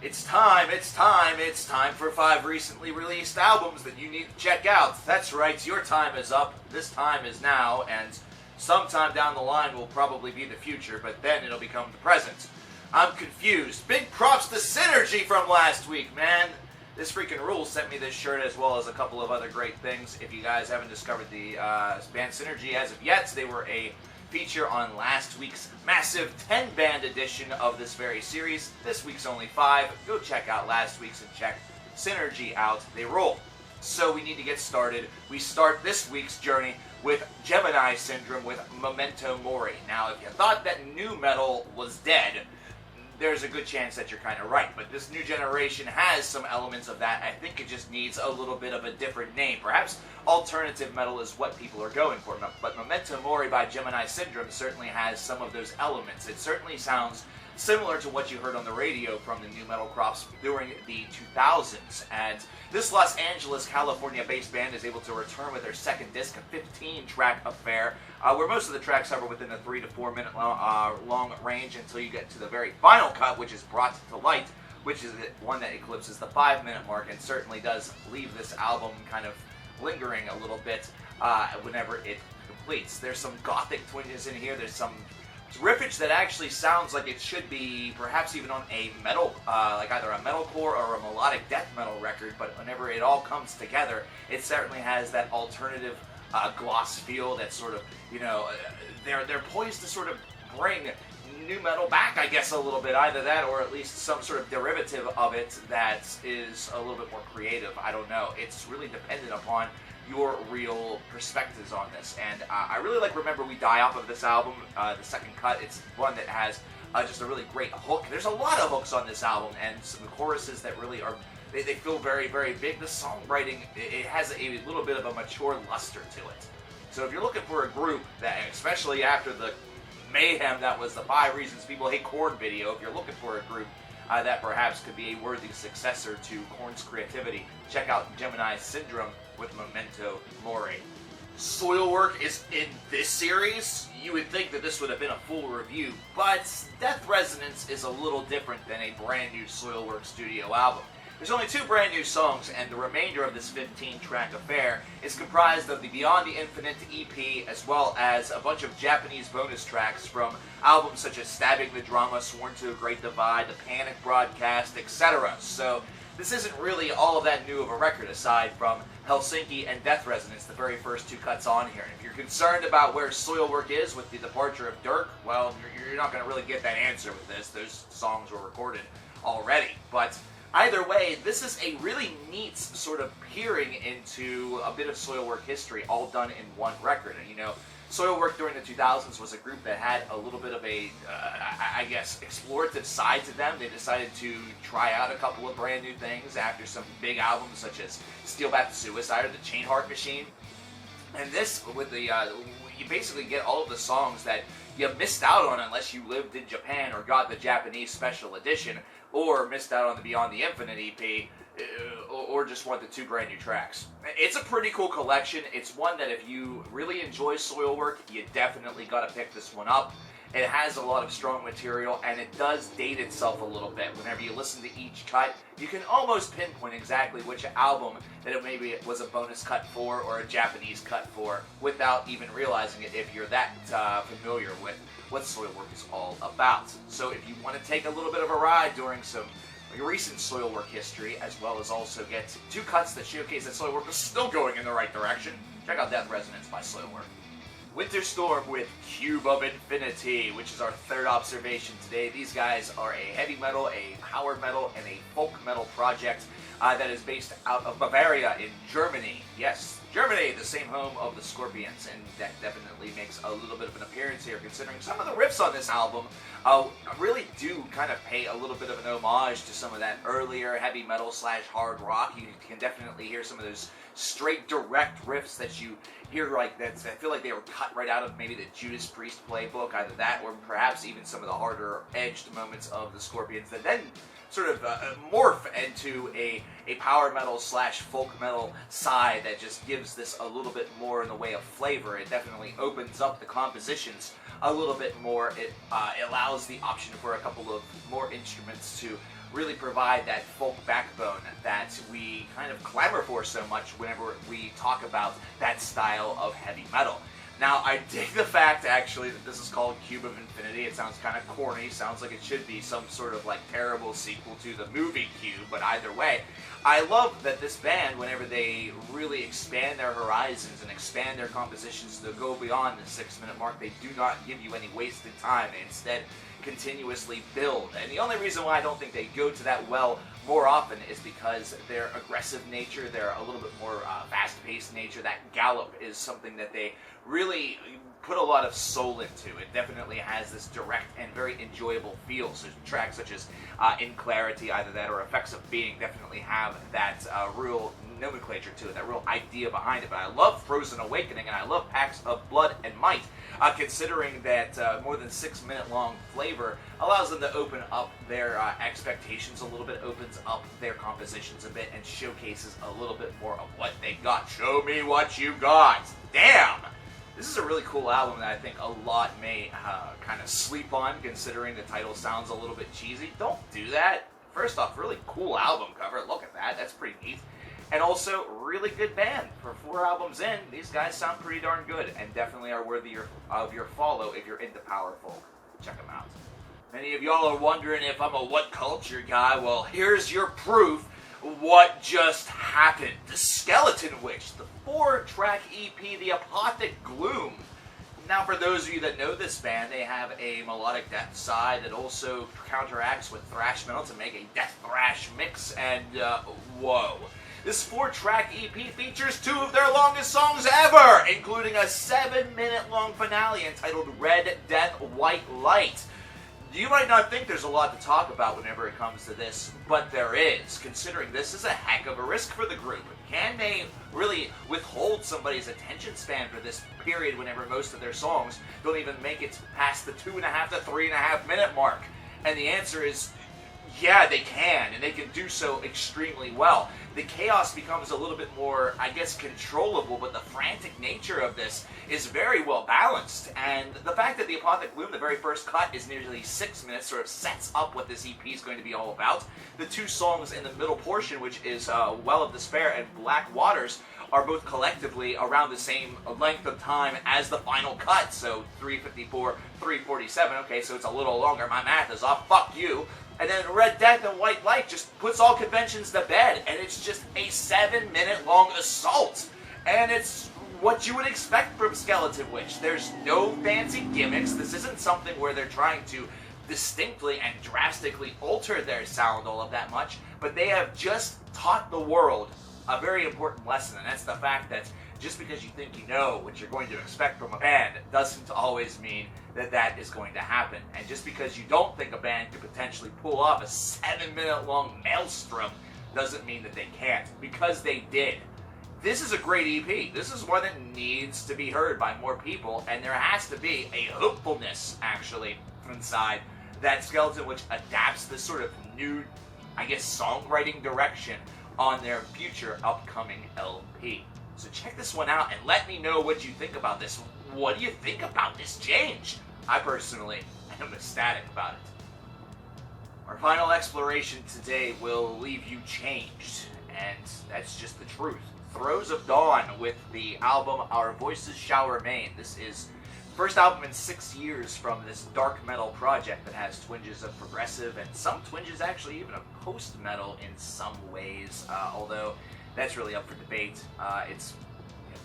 It's time for 5 recently released albums that you need to check out. That's right, your time is up, this time is now, and sometime down the line will probably be the future, but then it'll become the present. I'm confused. Big props to Synergy from last week, man. This freaking Rule sent me this shirt as well as a couple of other great things. If you guys haven't discovered the band Synergy as of yet, they were a feature on last week's massive 10-band edition of this very series. This week's only 5. Go check out last week's and check Synergy out. They rule. So we need to get started. We start this week's journey with Gemini Syndrome with Memento Mori. Now, if you thought that nu metal was dead, there's a good chance that you're kind of right. But this new generation has some elements of that. I think it just needs a little bit of a different name. Perhaps alternative metal is what people are going for. But Memento Mori by Gemini Syndrome certainly has some of those elements. It certainly sounds similar to what you heard on the radio from the nu metal crops during the 2000s. And this Los Angeles, California-based band is able to return with their second disc, a 15-track affair, where most of the tracks hover within a 3 to 4 minute long range until you get to the very final cut, which is Brought to Light, which is the one that eclipses the 5-minute mark and certainly does leave this album kind of lingering a little bit whenever it completes. There's some gothic twinges in here. There's some riffage that actually sounds like it should be perhaps even on a metal, like either a metalcore or a melodic death metal record, but whenever it all comes together, it certainly has that alternative gloss feel that sort of, they're poised to sort of bring nu metal back, I guess, a little bit. Either that or at least some sort of derivative of it that is a little bit more creative. I don't know. It's really dependent upon your real perspectives on this. And I really like Remember We Die off of this album, the second cut. It's one that has just a really great hook. There's a lot of hooks on this album and some choruses that really are, they feel very, very big. The songwriting, it has a little bit of a mature luster to it. So if you're looking for a group that, especially after the mayhem that was the 5 Reasons People Hate Korn video, if you're looking for a group that perhaps could be a worthy successor to Korn's creativity, check out Gemini Syndrome with Memento Mori. Soilwork is in this series. You would think that this would have been a full review, but Death Resonance is a little different than a brand new Soilwork studio album. There's only 2 brand new songs, and the remainder of this 15-track affair is comprised of the Beyond the Infinite EP, as well as a bunch of Japanese bonus tracks from albums such as Stabbing the Drama, Sworn to a Great Divide, The Panic Broadcast, etc. So this isn't really all of that new of a record, aside from Helsinki and Death Resonance, the very first 2 cuts on here. And if you're concerned about where Soilwork is with the departure of Dirk, well, you're not going to really get that answer with this. Those songs were recorded already. But either way, this is a really neat sort of peering into a bit of Soilwork history, all done in one record. And Soilwork during the 2000s was a group that had a little bit of a, I guess, explorative side to them. They decided to try out a couple of brand new things after some big albums such as Steel Bath Suicide or The Chain Heart Machine. And this, with the, you basically get all of the songs that you missed out on unless you lived in Japan or got the Japanese special edition, or missed out on the Beyond the Infinite EP, or just want the 2 brand new tracks. It's a pretty cool collection. It's one that if you really enjoy Soilwork, you definitely got to pick this one up. It has a lot of strong material, and it does date itself a little bit. Whenever you listen to each cut, you can almost pinpoint exactly which album that it maybe was a bonus cut for or a Japanese cut for without even realizing it if you're that familiar with what Soilwork is all about. So if you want to take a little bit of a ride during some recent Soilwork history, as well as also get 2 cuts that showcase that Soilwork is still going in the right direction, check out Death Resonance by Soilwork. Winterstorm with Cube of Infinity, which is our 3rd observation today. These guys are a heavy metal, a power metal, and a folk metal project that is based out of Bavaria in Germany. Yes, Germany, the same home of the Scorpions, and that definitely makes a little bit of an appearance here, considering some of the riffs on this album really do kind of pay a little bit of an homage to some of that earlier heavy metal / hard rock. You can definitely hear some of those straight, direct riffs that you hear like that. I feel like they were cut right out of maybe the Judas Priest playbook, either that or perhaps even some of the harder edged moments of the Scorpions that then sort of morph into a power metal / folk metal side that just gives this a little bit more in the way of flavor. It definitely opens up the compositions a little bit more. It allows the option for a couple of more instruments to really provide that folk backbone that we kind of clamor for so much whenever we talk about that style of heavy metal. Now, I dig the fact, actually, that this is called Cube of Infinity. It sounds kind of corny, sounds like it should be some sort of, like, terrible sequel to the movie Cube, but either way, I love that this band, whenever they really expand their horizons and expand their compositions to go beyond the 6-minute mark, they do not give you any wasted time. They instead continuously build. And the only reason why I don't think they go to that well more often is because their aggressive nature, their a little bit more fast-paced nature, that gallop is something that they really put a lot of soul into. It definitely has this direct and very enjoyable feel. So tracks such as In Clarity, either that or Effects of Being definitely have that real nomenclature to it, that real idea behind it. But I love Frozen Awakening, and I love Pacts of Blood and Might, considering that more than 6-minute long flavor allows them to open up their expectations a little bit, opens up their compositions a bit, and showcases a little bit more of what they got. Show me what you got! Damn! This is a really cool album that I think a lot may kind of sleep on, considering the title sounds a little bit cheesy. Don't do that. First off, really cool album cover. Look at that. That's pretty neat. And also, really good band. For 4 albums in, these guys sound pretty darn good, and definitely are worthy of your follow if you're into power folk. Check them out. Many of y'all are wondering if I'm a what culture guy. Well, here's your proof. What just happened? The Skeletonwitch, the 4-track EP, the Apothic Gloom. Now, for those of you that know this band, they have a melodic death side that also counteracts with thrash metal to make a death thrash mix, and whoa. This 4-track EP features 2 of their longest songs ever, including a 7-minute long finale entitled Red Death, White Light. You might not think there's a lot to talk about whenever it comes to this, but there is, considering this is a heck of a risk for the group. Can they really withhold somebody's attention span for this period whenever most of their songs don't even make it past the 2.5 to 3.5 minute mark? And the answer is, yeah, they can, and they can do so extremely well. The chaos becomes a little bit more, I guess, controllable, but the frantic nature of this is very well balanced. And the fact that the Apothic Gloom, the very first cut, is nearly 6 minutes, sort of sets up what this EP is going to be all about. The 2 songs in the middle portion, which is Well of Despair and Black Waters, are both collectively around the same length of time as the final cut. So 3:54, 3:47. Okay, so it's a little longer. My math is off. Fuck you. And then Red Death and White Light just puts all conventions to bed, and it's just a 7-minute long assault. And it's what you would expect from Skeletonwitch. There's no fancy gimmicks. This isn't something where they're trying to distinctly and drastically alter their sound all of that much, but they have just taught the world a very important lesson, and that's the fact that just because you think you know what you're going to expect from a band doesn't always mean that that is going to happen. And just because you don't think a band could potentially pull off a 7-minute long maelstrom doesn't mean that they can't, because they did. This is a great EP. This is one that needs to be heard by more people, and there has to be a hopefulness, actually, inside that Skeletonwitch adapts this sort of new, I guess, songwriting direction on their future upcoming LP. So check this one out and let me know what you think about this. What do you think about this change? I personally am ecstatic about it. Our final exploration today will leave you changed, and that's just the truth. Throes of Dawn with the album Our Voices Shall Remain. This is the first album in 6 years from this dark metal project that has twinges of progressive and some twinges actually even of post-metal in some ways, although that's really up for debate. It's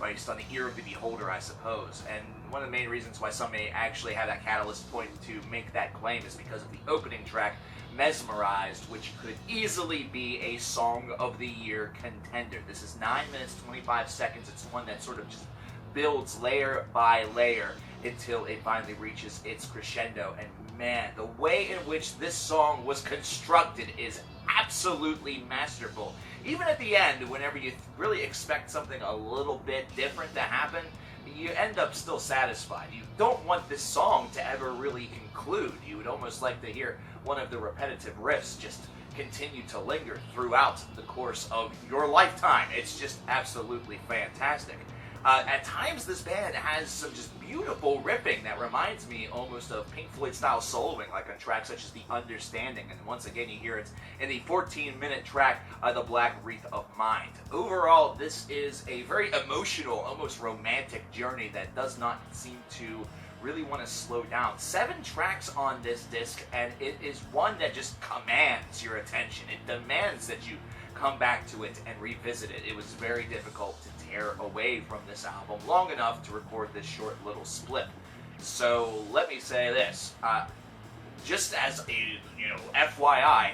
based on the ear of the beholder, I suppose. And one of the main reasons why some may actually have that catalyst point to make that claim is because of the opening track, Mesmerized, which could easily be a Song of the Year contender. This is 9 minutes, 25 seconds. It's one that sort of just builds layer by layer until it finally reaches its crescendo. And man, the way in which this song was constructed is absolutely masterful. Even at the end, whenever you really expect something a little bit different to happen, you end up still satisfied. You don't want this song to ever really conclude. You would almost like to hear one of the repetitive riffs just continue to linger throughout the course of your lifetime. It's just absolutely fantastic. At times, this band has some just beautiful ripping that reminds me almost of Pink Floyd-style soloing, like on tracks such as The Understanding. And once again, you hear it in the 14-minute track, The Black Wreath of Mind. Overall, this is a very emotional, almost romantic journey that does not seem to really want to slow down. 7 tracks on this disc, and it is one that just commands your attention. It demands that you come back to it and revisit it. It was very difficult to tear away from this album long enough to record this short little split. So let me say this, just as a FYI,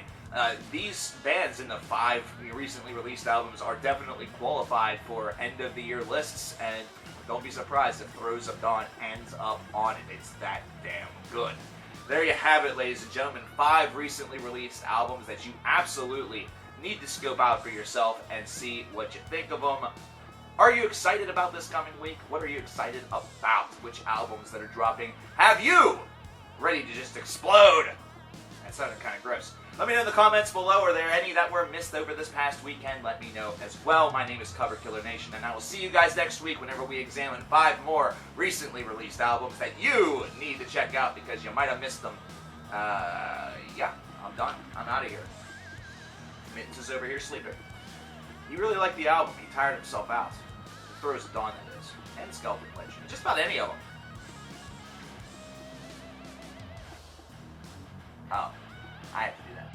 these bands in the 5 recently released albums are definitely qualified for end of the year lists, and don't be surprised if Throes of Dawn ends up on it. It's that damn good. There you have it, ladies and gentlemen. 5 recently released albums that you absolutely need to scope out for yourself and see what you think of them. Are you excited about this coming week? What are you excited about? Which albums that are dropping have you ready to just explode? That sounded kind of gross. Let me know in the comments below. Are there any that were missed over this past weekend? Let me know as well. My name is CoverKillerNation, and I will see you guys next week whenever we examine 5 more recently released albums that you need to check out because you might have missed them. Yeah, I'm done. I'm out of here. Mittens is over here sleeping. He really liked the album. He tired himself out. Throws of Dawn, that is. And Skeletonwitch. Just about any of them. Oh, I have to do that.